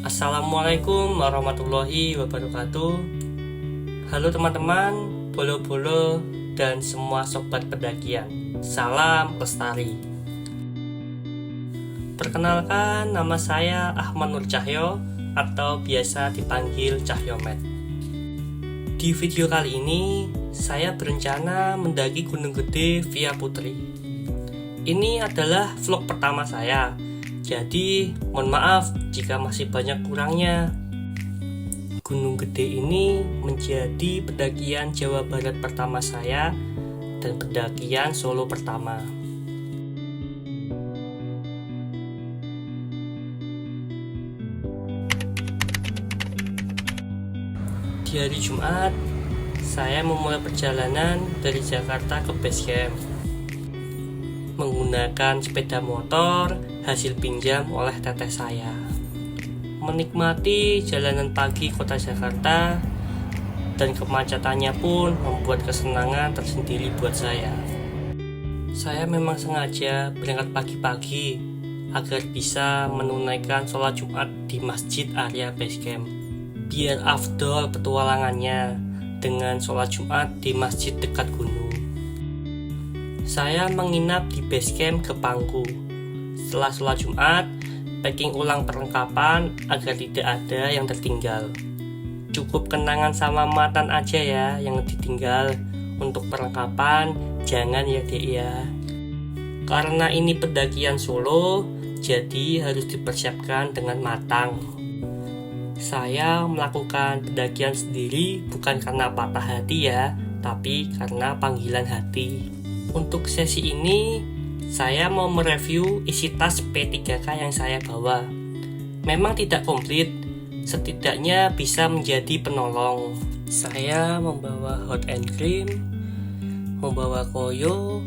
Assalamualaikum warahmatullahi wabarakatuh. Halo teman-teman, bolo-bolo dan semua sobat pendakian. Salam lestari. Perkenalkan, nama saya Ahmad Nur Cahyo atau biasa dipanggil Cahyomet. Di video kali ini, saya berencana mendaki Gunung Gede via Putri. Ini adalah vlog pertama saya. Jadi, mohon maaf jika masih banyak kurangnya. Gunung Gede ini menjadi pendakian Jawa Barat pertama saya dan pendakian Solo pertama. Di hari Jumat, saya memulai perjalanan dari Jakarta ke base camp menggunakan sepeda motor hasil pinjam oleh teteh saya. Menikmati jalanan pagi kota Jakarta dan kemacetannya pun membuat kesenangan tersendiri buat saya. Saya memang sengaja berangkat pagi-pagi agar bisa menunaikan sholat Jumat di masjid area base camp. Biar afdol petualangannya dengan sholat Jumat di masjid dekat gunung. Saya menginap di base camp Gepangku. Setelah sholat Jumat, packing ulang perlengkapan agar tidak ada yang tertinggal. Cukup kenangan sama mantan aja ya yang ditinggal. Untuk perlengkapan, jangan ya dek ya. Karena ini pendakian Solo, jadi harus dipersiapkan dengan matang. Saya melakukan pendakian sendiri bukan karena patah hati ya, tapi karena panggilan hati. Untuk sesi ini, saya mau mereview isi tas P3K yang saya bawa. Memang tidak komplit, setidaknya bisa menjadi penolong. Saya membawa hot and cream, membawa koyo,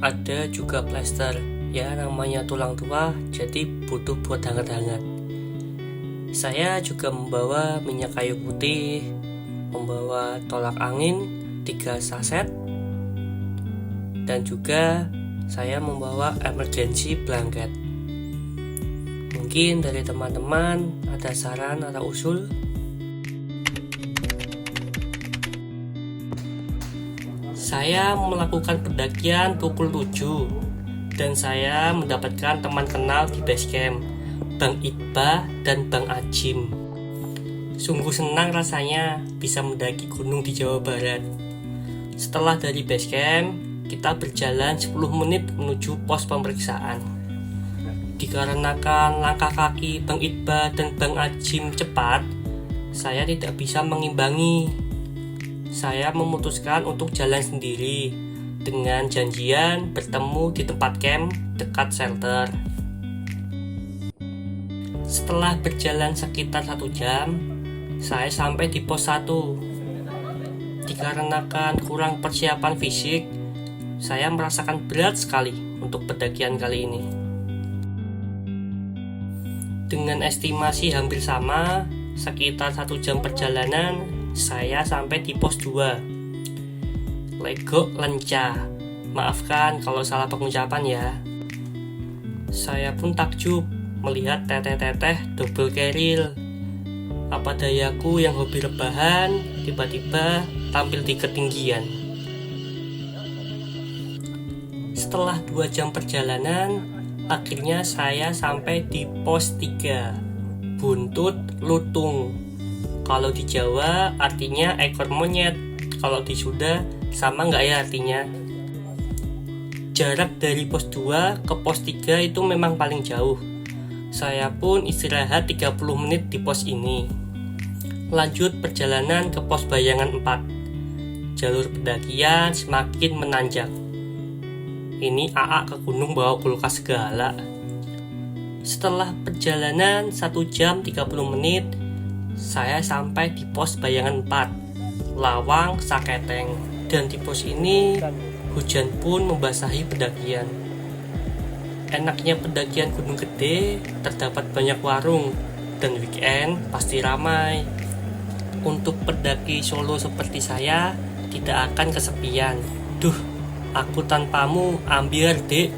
ada juga plester. Ya namanya tulang tua, jadi butuh buat hangat-hangat. Saya juga membawa minyak kayu putih, membawa tolak angin 3 saset, dan juga saya membawa emergency blanket. Mungkin dari teman-teman ada saran atau usul? Saya melakukan pendakian pukul 7 dan saya mendapatkan teman kenal di base camp, Bang Iqbal dan Bang Ajim. Sungguh senang rasanya bisa mendaki gunung di Jawa Barat. Setelah dari base camp, kita berjalan 10 menit menuju pos pemeriksaan. Dikarenakan langkah kaki Bang Iqbal dan Bang Ajim cepat, saya tidak bisa mengimbangi. Saya memutuskan untuk jalan sendiri dengan janjian bertemu di tempat camp dekat shelter. Setelah berjalan sekitar 1 jam, saya sampai di pos 1. Dikarenakan kurang persiapan fisik, saya merasakan berat sekali untuk pendakian kali ini. Dengan estimasi hampir sama, sekitar 1 jam perjalanan, saya sampai di pos 2. Legok Lenca. Maafkan kalau salah pengucapan ya. Saya pun takjub melihat teteh-teteh double carrier. Apa dayaku yang hobi rebahan, tiba-tiba tampil di ketinggian. Setelah 2 jam perjalanan, akhirnya saya sampai di pos 3, Buntut Lutung. Kalau di Jawa artinya ekor monyet, kalau di Sunda sama nggak ya artinya? Jarak dari pos 2 ke pos 3 itu memang paling jauh. Saya pun istirahat 30 menit di pos ini. Lanjut perjalanan ke pos Bayangan 4. Jalur pendakian semakin menanjak. Ini AA ke gunung bawa kulkas segala. Setelah perjalanan 1 jam 30 menit, saya sampai di pos Bayangan 4, Lawang Saketeng. Dan di pos ini, hujan pun membasahi pendakian. Enaknya pendakian Gunung Gede, terdapat banyak warung, dan weekend pasti ramai. Untuk pendaki Solo seperti saya, tidak akan kesepian. Duh, aku tanpamu ambiar dek.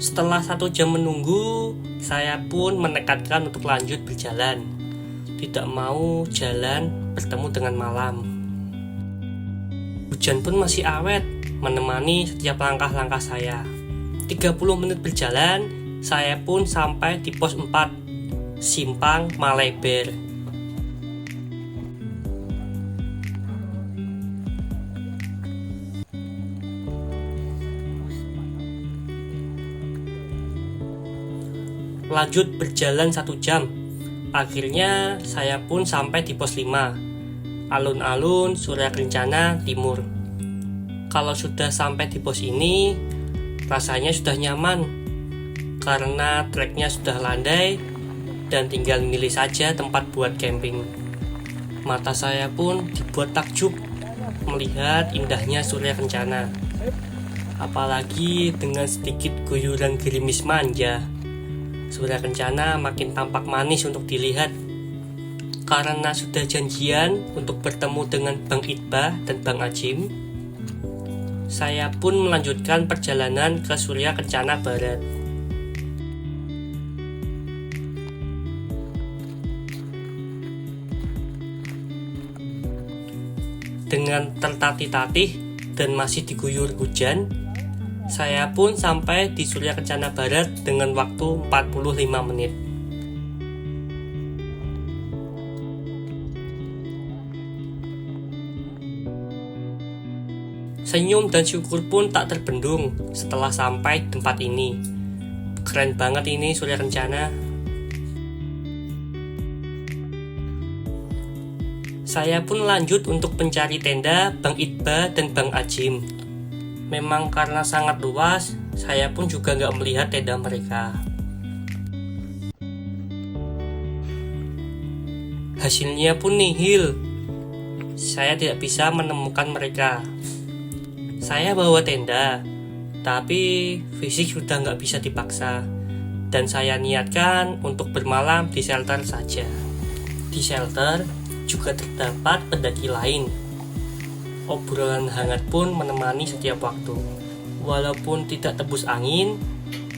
Setelah 1 jam menunggu, saya pun menekatkan untuk lanjut berjalan. Tidak mau jalan bertemu dengan malam. Hujan pun masih awet, menemani setiap langkah-langkah saya. 30 menit berjalan, saya pun sampai di pos 4, Simpang Maleber. Lanjut berjalan 1 jam. Akhirnya saya pun sampai di pos 5, Alun-alun Surya Kencana Timur. Kalau sudah sampai di pos ini, rasanya sudah nyaman karena treknya sudah landai dan tinggal milih saja tempat buat camping. Mata saya pun dibuat takjub melihat indahnya Surya Kencana. Apalagi dengan sedikit guyuran gerimis manja, Surya Kencana makin tampak manis untuk dilihat. Karena sudah janjian untuk bertemu dengan Bang Iqbal dan Bang Ajim, saya pun melanjutkan perjalanan ke Surya Kencana Barat. Dengan tertatih-tatih dan masih diguyur hujan, saya pun sampai di Surya Kencana Barat dengan waktu 45 menit. Senyum dan syukur pun tak terbendung setelah sampai di tempat ini. Keren banget ini Surya Kencana. Saya pun lanjut untuk mencari tenda Bang Iqbal dan Bang Ajim. Memang karena sangat luas, saya pun juga nggak melihat tenda mereka. Hasilnya pun nihil. Saya tidak bisa menemukan mereka. Saya bawa tenda, tapi fisik sudah nggak bisa dipaksa. Dan saya niatkan untuk bermalam di shelter saja. Di shelter juga terdapat pendaki lain. Obrolan hangat pun menemani setiap waktu. Walaupun tidak tembus angin,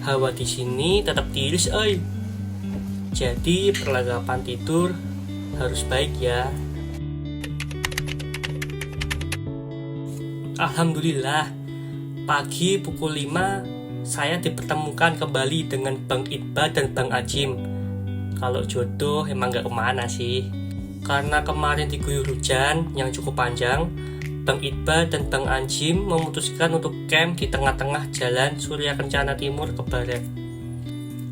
hawa di sini tetap tiris, Jadi perlengkapan tidur harus baik ya. Alhamdulillah, pagi pukul 5 saya dipertemukan kembali dengan Bang Iqbal dan Bang Ajim. Kalau jodoh emang gak kemana sih. Karena kemarin diguyur hujan yang cukup panjang, Bang Iqbal dan Bang Ajim memutuskan untuk camp di tengah-tengah jalan Surya Kencana Timur ke barat.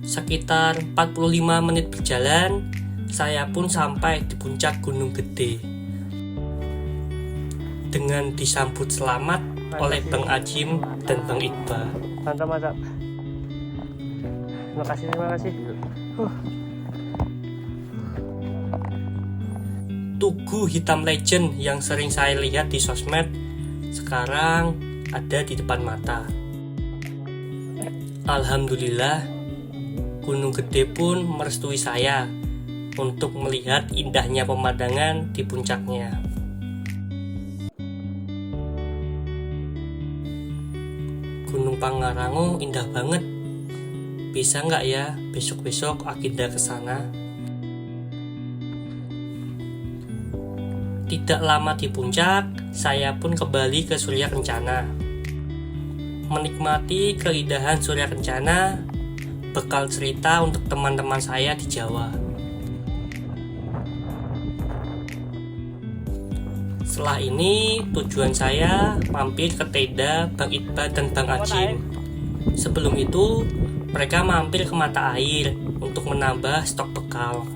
Sekitar 45 menit berjalan, saya pun sampai di puncak Gunung Gede. Dengan disambut selamat oleh Bang Ajim dan Bang Iqbal. Mantap. Terima kasih. Tugu hitam legend yang sering saya lihat di sosmed sekarang ada di depan mata. Alhamdulillah, Gunung Gede pun merestui saya untuk melihat indahnya pemandangan di puncaknya. Gunung Pangrango indah banget. Bisa nggak ya besok-besok agenda ke sana? Tidak lama di puncak, saya pun kembali ke Surya Kencana. Menikmati keindahan Surya Kencana, bekal cerita untuk teman-teman saya di Jawa. Setelah ini, tujuan saya mampir ke tenda Bang Iqbal dan Bang Ajim. Sebelum itu, mereka mampir ke mata air untuk menambah stok bekal.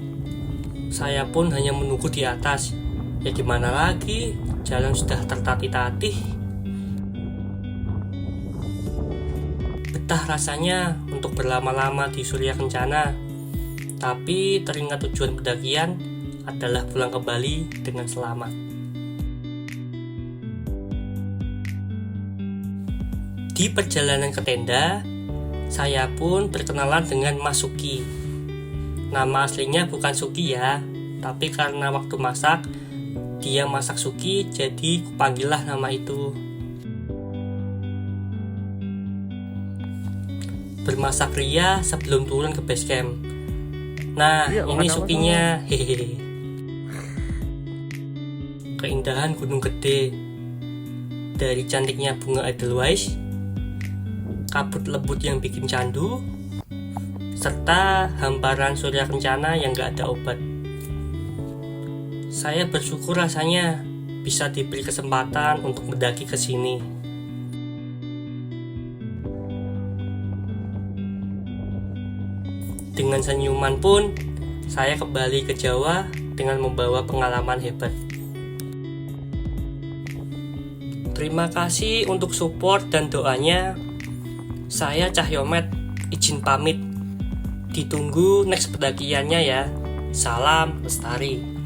Saya pun hanya menunggu di atas. Ya gimana lagi, jalan sudah tertatih-tatih. Betah rasanya untuk berlama-lama di Surya Kencana. Tapi teringat tujuan pendakian adalah pulang kembali dengan selamat. Di perjalanan ke tenda, saya pun berkenalan dengan Mas Suki. Nama aslinya bukan Suki ya, tapi karena waktu masak dia masak Suki, jadi kupanggillah nama itu. bermasak ria sebelum turun ke base camp. Nah, Iya, ini makan apa sukinya. Hehehe. Keindahan Gunung Gede, dari cantiknya bunga Edelweiss, kabut lembut yang bikin candu, serta hamparan surya kencana yang gak ada obat. Saya bersyukur rasanya bisa diberi kesempatan untuk mendaki ke sini. Dengan senyuman pun, saya kembali ke Jawa dengan membawa pengalaman hebat. Terima kasih untuk support dan doanya. Saya Cahyomet, izin pamit. Ditunggu next pendakiannya ya. Salam Lestari.